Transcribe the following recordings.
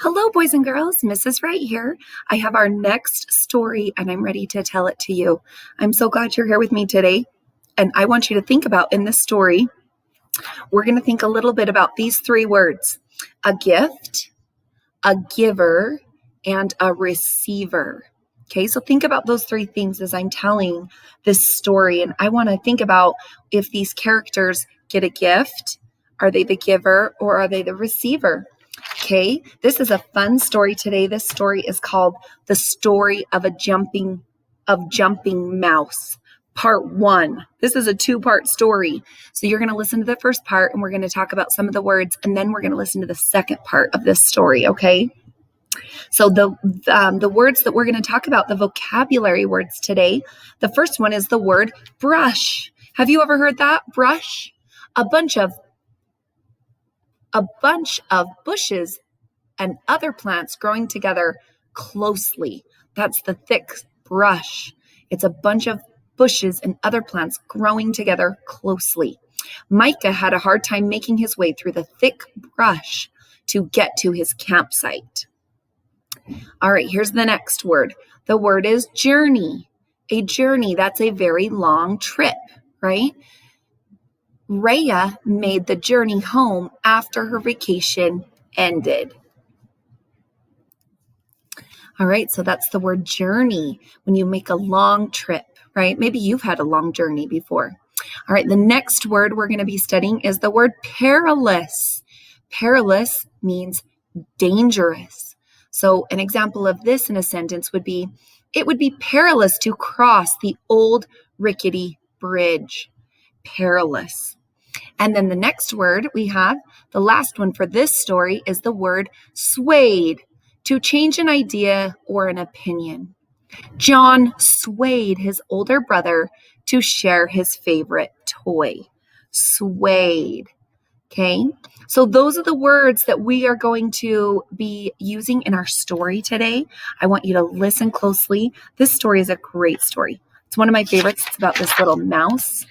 Hello, boys and girls. Mrs. Wright here. I have our next story and I'm ready to tell it to you. I'm so glad you're here with me today. And I want you to think about in this story, we're going to think a little bit about these three words: a gift, a giver, and a receiver. Okay, so think about those three things as I'm telling this story. And I want to think about if these characters get a gift, are they the giver or are they the receiver? Okay, this is a fun story today. This story is called The Story of Jumping Mouse, Part 1. This is a two-part story. So you're going to listen to the first part and we're going to talk about some of the words, and then we're going to listen to the second part of this story, okay? So the words that we're going to talk about, the vocabulary words today, the first one is the word brush. Have you ever heard that? Brush? A bunch of bushes and other plants growing together closely. That's the thick brush. It's a bunch of bushes and other plants growing together closely. Micah had a hard time making his way through the thick brush to get to his campsite. All right, here's the next word. The word is journey. A journey, that's a very long trip, right? Rhea made the journey home after her vacation ended. All right, so that's the word journey, when you make a long trip, right? Maybe you've had a long journey before. All right, the next word we're going to be studying is the word perilous. Perilous means dangerous. So an example of this in a sentence would be, it would be perilous to cross the old rickety bridge. Perilous. And then the next word we have, the last one for this story, is the word swayed, to change an idea or an opinion. John swayed his older brother to share his favorite toy. Swayed. Okay, so those are the words that we are going to be using in our story today. I want you to listen closely. This story is a great story. It's one of my favorites. It's about this little mouse,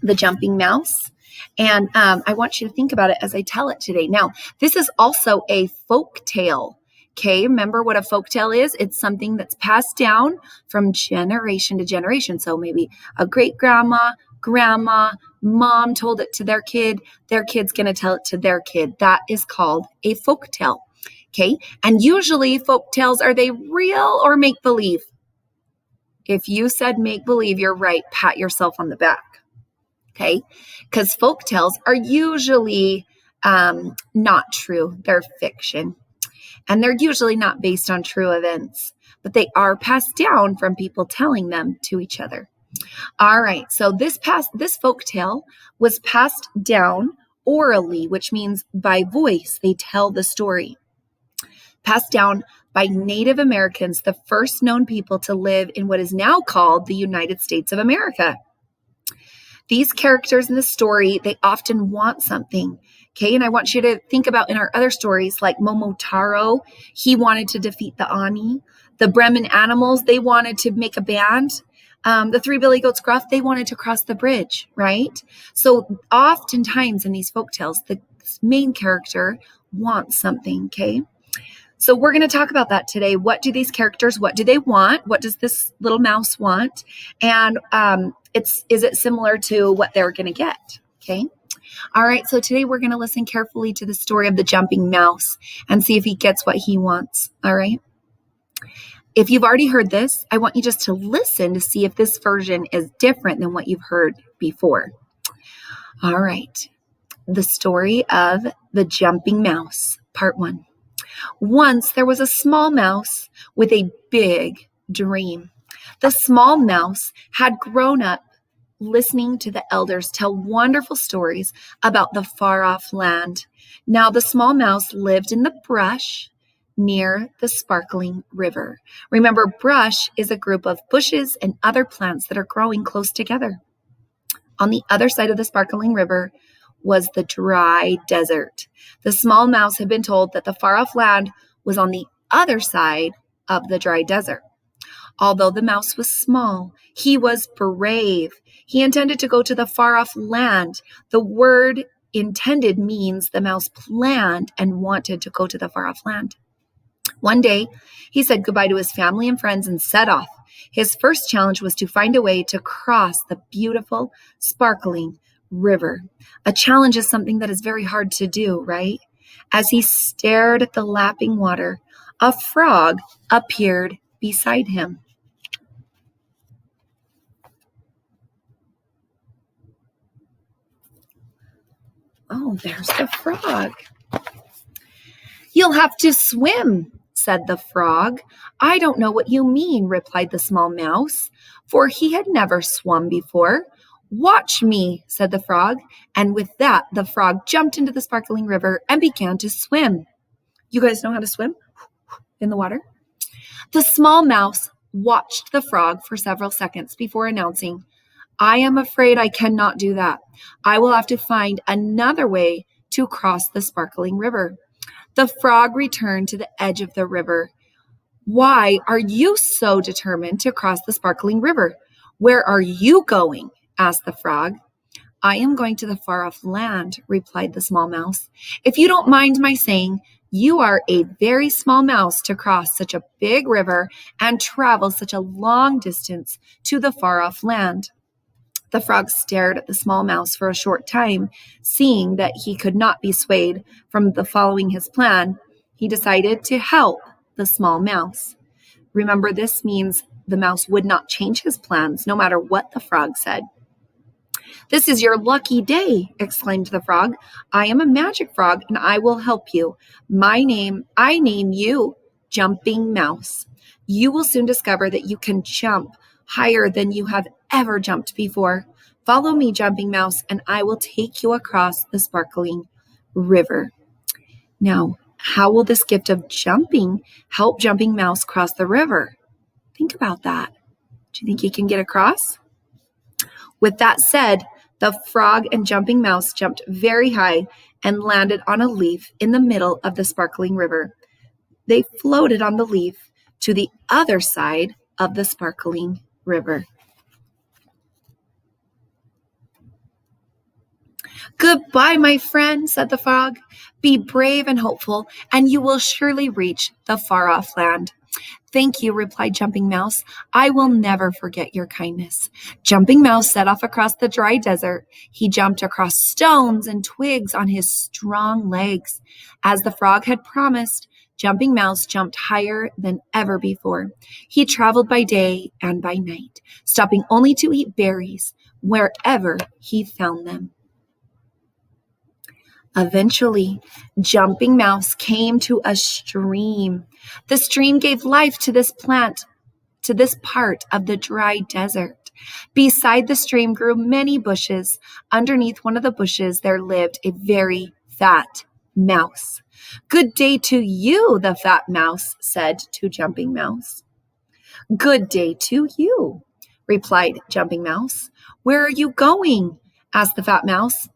the jumping mouse. And I want you to think about it as I tell it today. Now, this is also a folk tale. Okay, remember what a folk tale is? It's something that's passed down from generation to generation. So maybe a great grandma, mom told it to their kid's going to tell it to their kid. That is called a folk tale. Okay, and usually folk tales, are they real or make believe? If you said make believe, you're right. Pat yourself on the back. Okay, because folk tales are usually not true. They're fiction. And they're usually not based on true events, but they are passed down from people telling them to each other. All right, so this folk tale was passed down orally, which means by voice, they tell the story. Passed down by Native Americans, the first known people to live in what is now called the United States of America. These characters in the story, they often want something. Okay, and I want you to think about in our other stories, like Momotaro, he wanted to defeat the Ani. The Bremen animals, they wanted to make a band. The Three Billy Goats Gruff, they wanted to cross the bridge, right? So oftentimes in these folktales, the main character wants something, okay? So we're going to talk about that today. What do these characters, what do they want? What does this little mouse want? And is it similar to what they're going to get, okay? All right, so today we're going to listen carefully to the story of the jumping mouse and see if he gets what he wants, all right? If you've already heard this, I want you just to listen to see if this version is different than what you've heard before. All right, the story of the jumping mouse, Part 1. Once there was a small mouse with a big dream. The small mouse had grown up listening to the elders tell wonderful stories about the far-off land. Now the small mouse lived in the brush near the sparkling river. Remember, brush is a group of bushes and other plants that are growing close together. On the other side of the sparkling river was the dry desert. The small mouse had been told that the far-off land was on the other side of the dry desert. Although the mouse was small, he was brave. He intended to go to the far-off land. The word intended means the mouse planned and wanted to go to the far-off land. One day, he said goodbye to his family and friends and set off. His first challenge was to find a way to cross the beautiful, sparkling river. A challenge is something that is very hard to do, right? As he stared at the lapping water, a frog appeared beside him. Oh, there's the frog. "You'll have to swim," said the frog. "I don't know what you mean," replied the small mouse, for he had never swum before. "Watch me," said the frog, and with that, the frog jumped into the sparkling river and began to swim. You guys know how to swim in the water? The small mouse watched the frog for several seconds before announcing, "I am afraid I cannot do that. I will have to find another way to cross the sparkling river." The frog returned to the edge of the river. "Why are you so determined to cross the sparkling river? Where are you going?" asked the frog. "I am going to the far-off land," replied the small mouse. "If you don't mind my saying, you are a very small mouse to cross such a big river and travel such a long distance to the far-off land." The frog stared at the small mouse for a short time. Seeing that he could not be swayed from following his plan, he decided to help the small mouse. Remember, this means the mouse would not change his plans, no matter what the frog said. "This is your lucky day," exclaimed the frog. "I am a magic frog, and I will help you. I name you Jumping Mouse. You will soon discover that you can jump higher than you have ever jumped before. Follow me, Jumping Mouse, and I will take you across the sparkling river." Now, how will this gift of jumping help Jumping Mouse cross the river? Think about that. Do you think he can get across? With that said, the frog and Jumping Mouse jumped very high and landed on a leaf in the middle of the sparkling river. They floated on the leaf to the other side of the sparkling river. "Goodbye, my friend," said the frog. "Be brave and hopeful, and you will surely reach the far-off land." "Thank you," replied Jumping Mouse. "I will never forget your kindness." Jumping Mouse set off across the dry desert. He jumped across stones and twigs on his strong legs. As the frog had promised, Jumping Mouse jumped higher than ever before. He traveled by day and by night, stopping only to eat berries wherever he found them. Eventually, Jumping Mouse came to a stream. The stream gave life to this part of the dry desert. Beside the stream grew many bushes. Underneath one of the bushes there lived a very fat mouse. "Good day to you," the fat mouse said to Jumping Mouse. "Good day to you," replied Jumping Mouse. "Where are you going?" asked the fat mouse.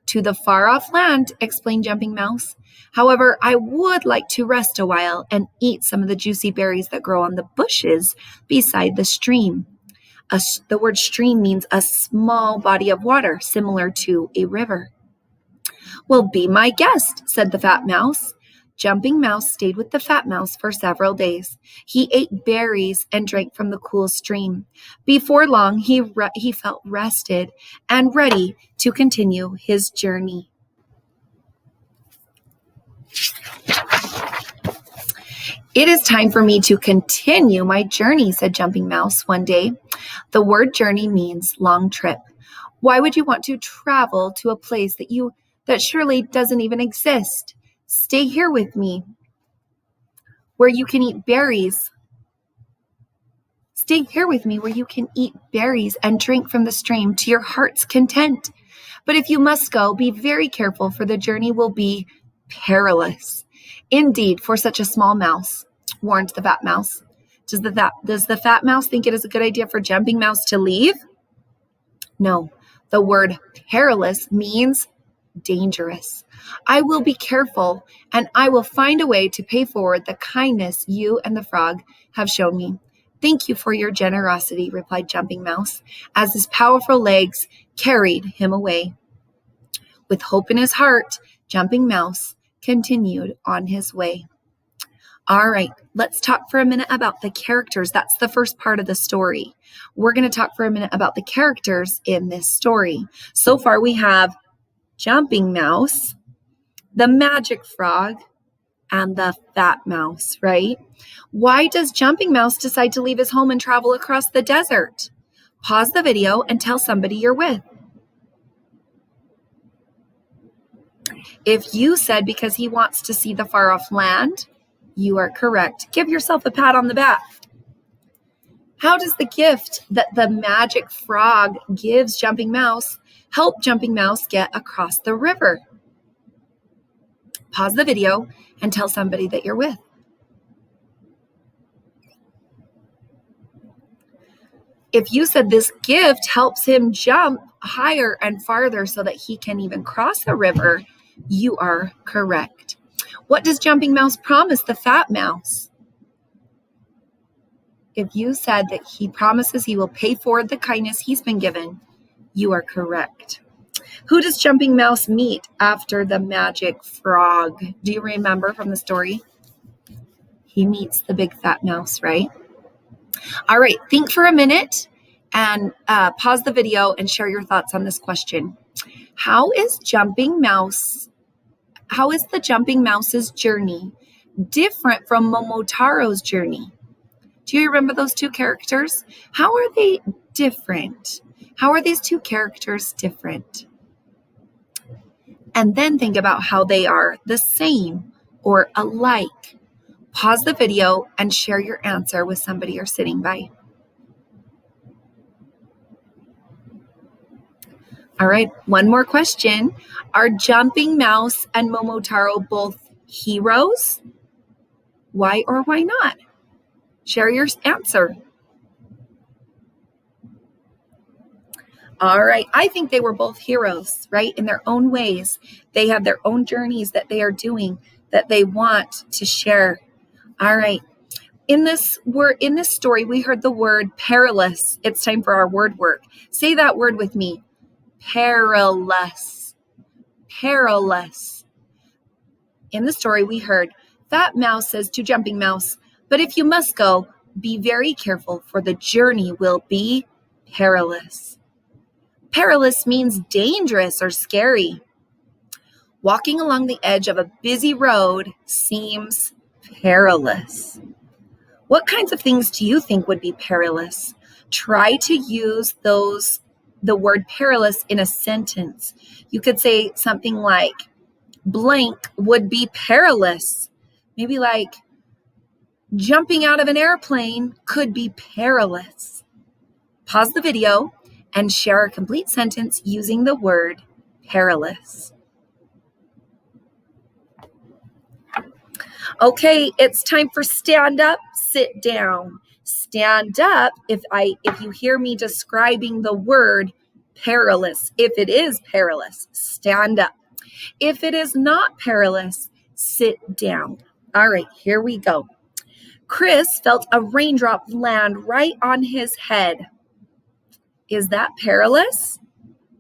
"To the far-off land," explained Jumping Mouse. "However, I would like to rest a while and eat some of the juicy berries that grow on the bushes beside the stream." The word stream means a small body of water, similar to a river. "Well, be my guest," said the fat mouse. Jumping Mouse stayed with the fat mouse for several days. He ate berries and drank from the cool stream. Before long, he felt rested and ready to continue his journey. "It is time for me to continue my journey," said Jumping Mouse one day. The word journey means long trip. Why would you want to travel to a place that surely doesn't even exist? Stay here with me, where you can eat berries. Stay here with me, where you can eat berries and drink from the stream to your heart's content. But if you must go, be very careful, for the journey will be perilous. Indeed, for such a small mouse, warned the fat mouse. Does the fat mouse think it is a good idea for Jumping Mouse to leave? No, the word perilous means dangerous. "I will be careful, and I will find a way to pay forward the kindness you and the frog have shown me." "Thank you for your generosity," replied Jumping Mouse, as his powerful legs carried him away. With hope in his heart, Jumping Mouse continued on his way. All right, let's talk for a minute about the characters. That's the first part of the story. We're going to talk for a minute about the characters in this story. So far, we have Jumping Mouse, the Magic Frog, and the Fat Mouse, right? Why does Jumping Mouse decide to leave his home and travel across the desert? Pause the video and tell somebody you're with. If you said because he wants to see the far-off land, you are correct. Give yourself a pat on the back. How does the gift that the magic frog gives Jumping Mouse help Jumping Mouse get across the river? Pause the video and tell somebody that you're with. If you said this gift helps him jump higher and farther so that he can even cross a river, you are correct. What does Jumping Mouse promise the Fat Mouse? If you said that he promises he will pay forward the kindness he's been given, you are correct. Who does Jumping Mouse meet after the magic frog? Do you remember from the story? He meets the big fat mouse, right? All right, think for a minute and pause the video and share your thoughts on this question. How is the Jumping Mouse's journey different from Momotaro's journey? Do you remember those two characters? How are they different? How are these two characters different? And then think about how they are the same or alike. Pause the video and share your answer with somebody you're sitting by. All right, one more question. Are Jumping Mouse and Momotaro both heroes? Why or why not? Share your answer. All right, I think they were both heroes, right? In their own ways. They have their own journeys that they are doing that they want to share. All right. In this story, we heard the word perilous. It's time for our word work. Say that word with me. Perilous. Perilous. In the story, we heard Fat Mouse says to Jumping Mouse, "But if you must go, be very careful, for the journey will be perilous." Perilous means dangerous or scary. Walking along the edge of a busy road seems perilous. What kinds of things do you think would be perilous? Try to use the word perilous in a sentence. You could say something like, blank would be perilous. Maybe like, jumping out of an airplane could be perilous. Pause the video and share a complete sentence using the word perilous. Okay, it's time for stand up, sit down. Stand up if you hear me describing the word perilous. If it is perilous, stand up. If it is not perilous, sit down. All right, here we go. Chris felt a raindrop land right on his head. Is that perilous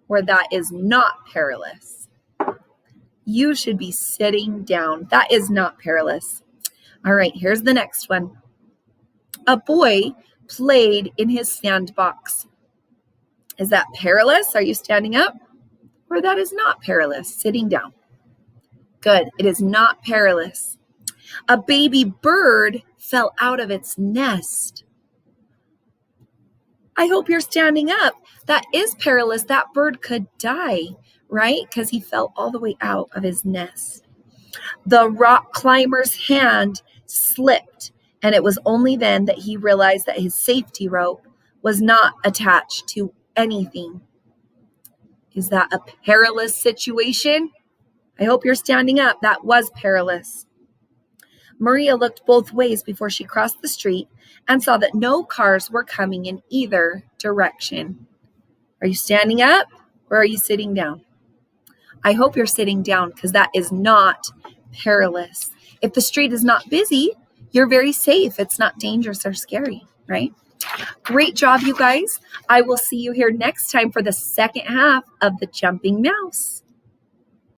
or that is not perilous? You should be sitting down. That is not perilous. All right, here's the next one. A boy played in his sandbox. Is that perilous? Are you standing up? Or that is not perilous, sitting down. Good, it is not perilous. A baby bird fell out of its nest. I hope you're standing up. That is perilous. That bird could die, right? Because he fell all the way out of his nest. The rock climber's hand slipped, and it was only then that he realized that his safety rope was not attached to anything. Is that a perilous situation? I hope you're standing up. That was perilous. Maria looked both ways before she crossed the street and saw that no cars were coming in either direction. Are you standing up or are you sitting down? I hope you're sitting down because that is not perilous. If the street is not busy, you're very safe. It's not dangerous or scary, right? Great job, you guys. I will see you here next time for the second half of the Jumping Mouse.